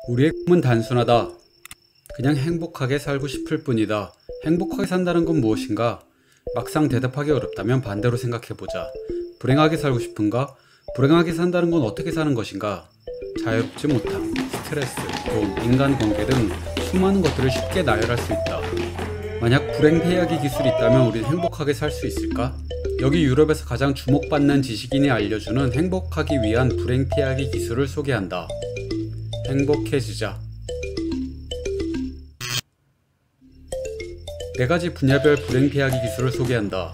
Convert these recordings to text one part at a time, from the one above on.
우리의 꿈은 단순하다. 그냥 행복하게 살고 싶을 뿐이다. 행복하게 산다는 건 무엇인가? 막상 대답하기 어렵다면 반대로 생각해보자. 불행하게 살고 싶은가? 불행하게 산다는 건 어떻게 사는 것인가? 자유롭지 못함, 스트레스, 돈, 인간관계 등 수많은 것들을 쉽게 나열할 수 있다. 만약 불행 피하기 기술이 있다면 우린 행복하게 살 수 있을까? 여기 유럽에서 가장 주목받는 지식인이 알려주는 행복하기 위한 불행 피하기 기술을 소개한다. 행복해지자. 4가지 분야별 불행 피하기 기술을 소개한다.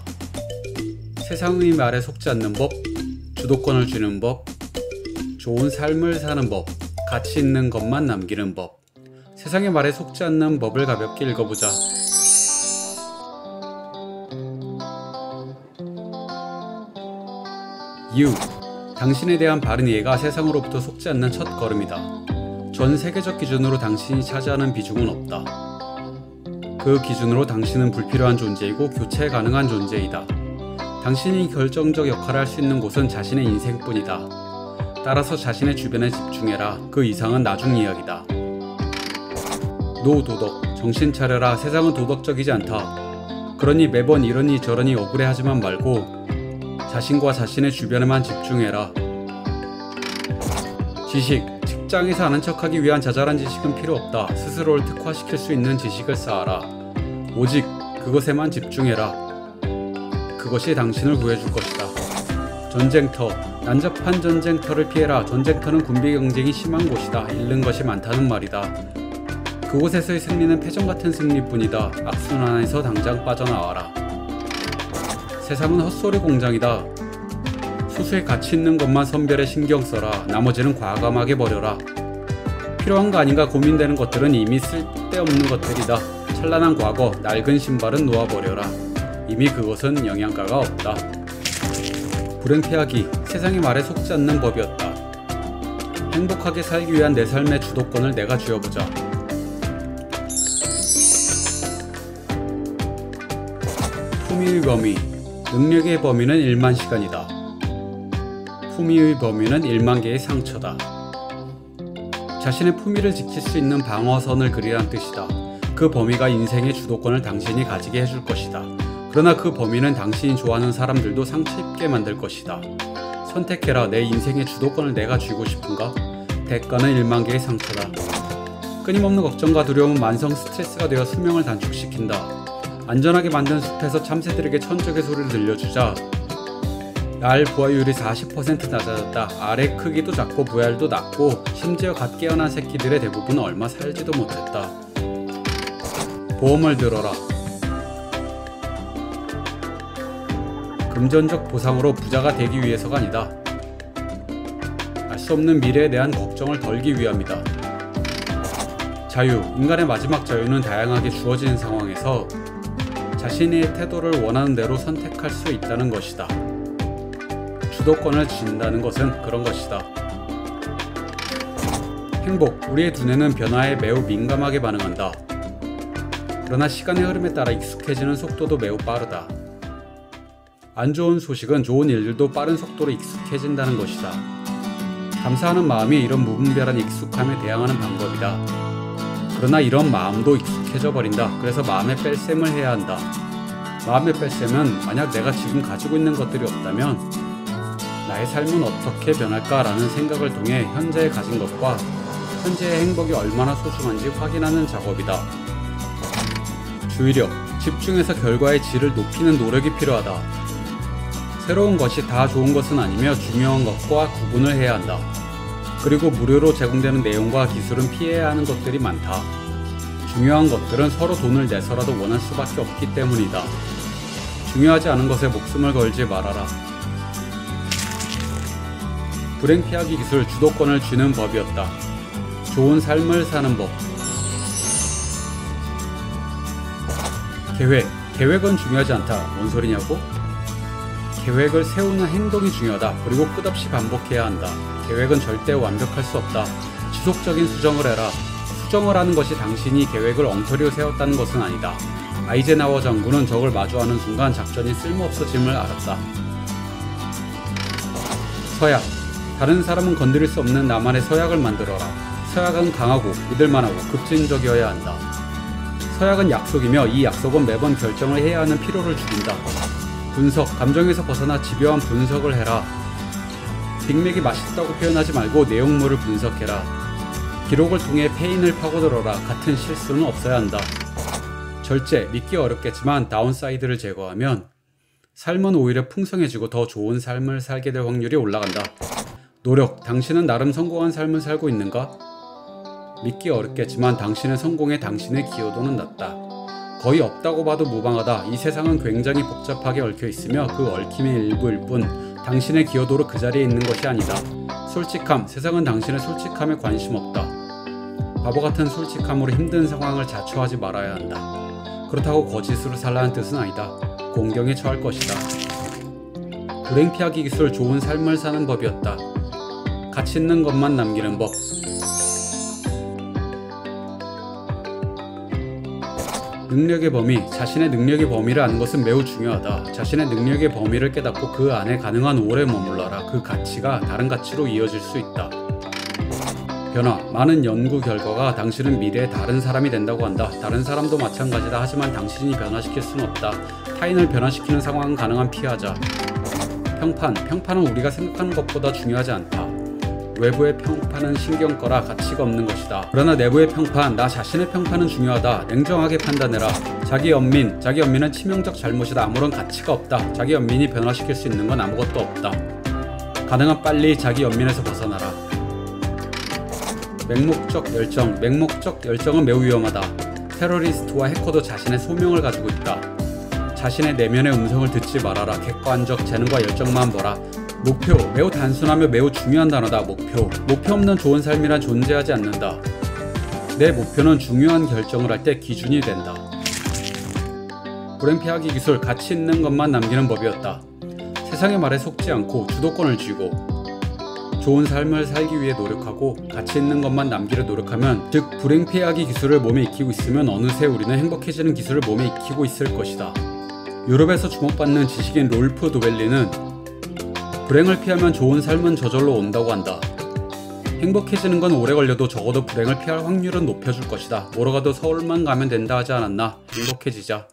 세상의 말에 속지 않는 법, 주도권을 쥐는 법, 좋은 삶을 사는 법, 가치 있는 것만 남기는 법. 세상의 말에 속지 않는 법을 가볍게 읽어보자. You. 당신에 대한 바른 이해가 세상으로부터 속지 않는 첫 걸음이다. 전 세계적 기준으로 당신이 차지하는 비중은 없다. 그 기준으로 당신은 불필요한 존재이고 교체 가능한 존재이다. 당신이 결정적 역할을 할 수 있는 곳은 자신의 인생뿐이다. 따라서 자신의 주변에 집중해라. 그 이상은 나중 이야기다. 노도덕. 정신 차려라. 세상은 도덕적이지 않다. 그러니 매번 이러니 저러니 억울해하지만 말고 자신과 자신의 주변에만 집중해라. 지식. 직장에서 아는 척하기 위한 자잘한 지식은 필요 없다. 스스로를 특화시킬 수 있는 지식을 쌓아라. 오직 그것에만 집중해라. 그것이 당신을 구해줄 것이다. 전쟁터. 난잡한 전쟁터를 피해라. 전쟁터는 군비 경쟁이 심한 곳이다. 잃는 것이 많다는 말이다. 그곳에서의 승리는 패전 같은 승리뿐이다. 악순환에서 당장 빠져나와라. 세상은 헛소리 공장이다. 소수의 가치 있는 것만 선별해 신경 써라. 나머지는 과감하게 버려라. 필요한가 아닌가 고민되는 것들은 이미 쓸데없는 것들이다. 찬란한 과거, 낡은 신발은 놓아버려라. 이미 그것은 영양가가 없다. 불행 피하기. 세상의 말에 속지 않는 법이었다. 행복하게 살기 위한 내 삶의 주도권을 내가 쥐어보자. 품위의 범위. 능력의 범위는 1만 시간이다. 품위의 범위는 1만 개의 상처다. 자신의 품위를 지킬 수 있는 방어선을 그리라는 뜻이다. 그 범위가 인생의 주도권을 당신이 가지게 해줄 것이다. 그러나 그 범위는 당신이 좋아하는 사람들도 상처 입게 만들 것이다. 선택해라. 내 인생의 주도권을 내가 쥐고 싶은가? 대가는 1만 개의 상처다. 끊임없는 걱정과 두려움은 만성 스트레스가 되어 수명을 단축시킨다. 안전하게 만든 숲에서 참새들에게 천적의 소리를 들려주자 알 부화율이 40% 낮아졌다. 알의 크기도 작고 부활도 낮고 심지어 갓 깨어난 새끼들의 대부분은 얼마 살지도 못했다. 보험을 들어라. 금전적 보상으로 부자가 되기 위해서가 아니다. 알 수 없는 미래에 대한 걱정을 덜기 위함이다. 자유. 인간의 마지막 자유는 다양하게 주어지는 상황에서 자신의 태도를 원하는 대로 선택할 수 있다는 것이다. 주도권을 쥔다는 것은 그런 것이다. 행복. 우리의 두뇌는 변화에 매우 민감하게 반응한다. 그러나 시간의 흐름에 따라 익숙해지는 속도도 매우 빠르다. 안 좋은 소식은 좋은 일들도 빠른 속도로 익숙해진다는 것이다. 감사하는 마음이 이런 무분별한 익숙함에 대항하는 방법이다. 그러나 이런 마음도 익숙해져 버린다. 그래서 마음의 뺄셈을 해야 한다. 마음의 뺄셈은 만약 내가 지금 가지고 있는 것들이 없다면 나의 삶은 어떻게 변할까 라는 생각을 통해 현재에 가진 것과 현재의 행복이 얼마나 소중한지 확인하는 작업이다. 주의력. 집중해서 결과의 질을 높이는 노력이 필요하다. 새로운 것이 다 좋은 것은 아니며 중요한 것과 구분을 해야 한다. 그리고 무료로 제공되는 내용과 기술은 피해야 하는 것들이 많다. 중요한 것들은 서로 돈을 내서라도 원할 수밖에 없기 때문이다. 중요하지 않은 것에 목숨을 걸지 말아라. 불행 피하기 기술. 주도권을 쥐는 법이었다. 좋은 삶을 사는 법. 계획. 계획은 중요하지 않다. 뭔 소리냐고? 계획을 세우는 행동이 중요하다. 그리고 끝없이 반복해야 한다. 계획은 절대 완벽할 수 없다. 지속적인 수정을 해라. 수정을 하는 것이 당신이 계획을 엉터리로 세웠다는 것은 아니다. 아이젠하워 장군은 적을 마주하는 순간 작전이 쓸모없어짐을 알았다. 서약. 다른 사람은 건드릴 수 없는 나만의 서약을 만들어라. 서약은 강하고 믿을만하고 급진적이어야 한다. 서약은 약속이며 이 약속은 매번 결정을 해야 하는 필요를 죽인다. 분석, 감정에서 벗어나 집요한 분석을 해라. 빅맥이 맛있다고 표현하지 말고 내용물을 분석해라. 기록을 통해 페인을 파고들어라. 같은 실수는 없어야 한다. 절제, 믿기 어렵겠지만 다운사이드를 제거하면 삶은 오히려 풍성해지고 더 좋은 삶을 살게 될 확률이 올라간다. 노력, 당신은 나름 성공한 삶을 살고 있는가? 믿기 어렵겠지만 당신의 성공에 당신의 기여도는 낮다. 거의 없다고 봐도 무방하다. 이 세상은 굉장히 복잡하게 얽혀 있으며 그 얽힘의 일부일 뿐 당신의 기여도로 그 자리에 있는 것이 아니다. 솔직함, 세상은 당신의 솔직함에 관심 없다. 바보 같은 솔직함으로 힘든 상황을 자초하지 말아야 한다. 그렇다고 거짓으로 살라는 뜻은 아니다. 공경에 처할 것이다. 불행 피하기 기술, 좋은 삶을 사는 법이었다. 가치 있는 것만 남기는 법. 능력의 범위, 자신의 능력의 범위를 아는 것은 매우 중요하다. 자신의 능력의 범위를 깨닫고 그 안에 가능한 오래 머물러라. 그 가치가 다른 가치로 이어질 수 있다. 변화, 많은 연구 결과가 당신은 미래에 다른 사람이 된다고 한다. 다른 사람도 마찬가지다. 하지만 당신이 변화시킬 수는 없다. 타인을 변화시키는 상황은 가능한 피하자. 평판, 평판은 우리가 생각하는 것보다 중요하지 않다. 외부의 평판은 신경 꺼라. 가치가 없는 것이다. 그러나 내부의 평판, 나 자신의 평판은 중요하다. 냉정하게 판단해라. 자기 연민은 치명적 잘못이다. 아무런 가치가 없다. 자기 연민이 변화시킬 수 있는 건 아무것도 없다. 가능한 빨리 자기 연민에서 벗어나라. 맹목적 열정은 매우 위험하다. 테러리스트와 해커도 자신의 소명을 가지고 있다. 자신의 내면의 음성을 듣지 말아라. 객관적 재능과 열정만 보라. 목표, 매우 단순하며 매우 중요한 단어다. 목표 없는 좋은 삶이란 존재하지 않는다. 내 목표는 중요한 결정을 할 때 기준이 된다. 불행 피하기 기술, 가치 있는 것만 남기는 법이었다. 세상의 말에 속지 않고 주도권을 쥐고 좋은 삶을 살기 위해 노력하고 가치 있는 것만 남기려 노력하면, 즉 불행 피하기 기술을 몸에 익히고 있으면 어느새 우리는 행복해지는 기술을 몸에 익히고 있을 것이다. 유럽에서 주목받는 지식인 롤프 도벨리는 불행을 피하면 좋은 삶은 저절로 온다고 한다. 행복해지는 건 오래 걸려도 적어도 불행을 피할 확률은 높여줄 것이다. 뭐로 가도 서울만 가면 된다 하지 않았나? 행복해지자.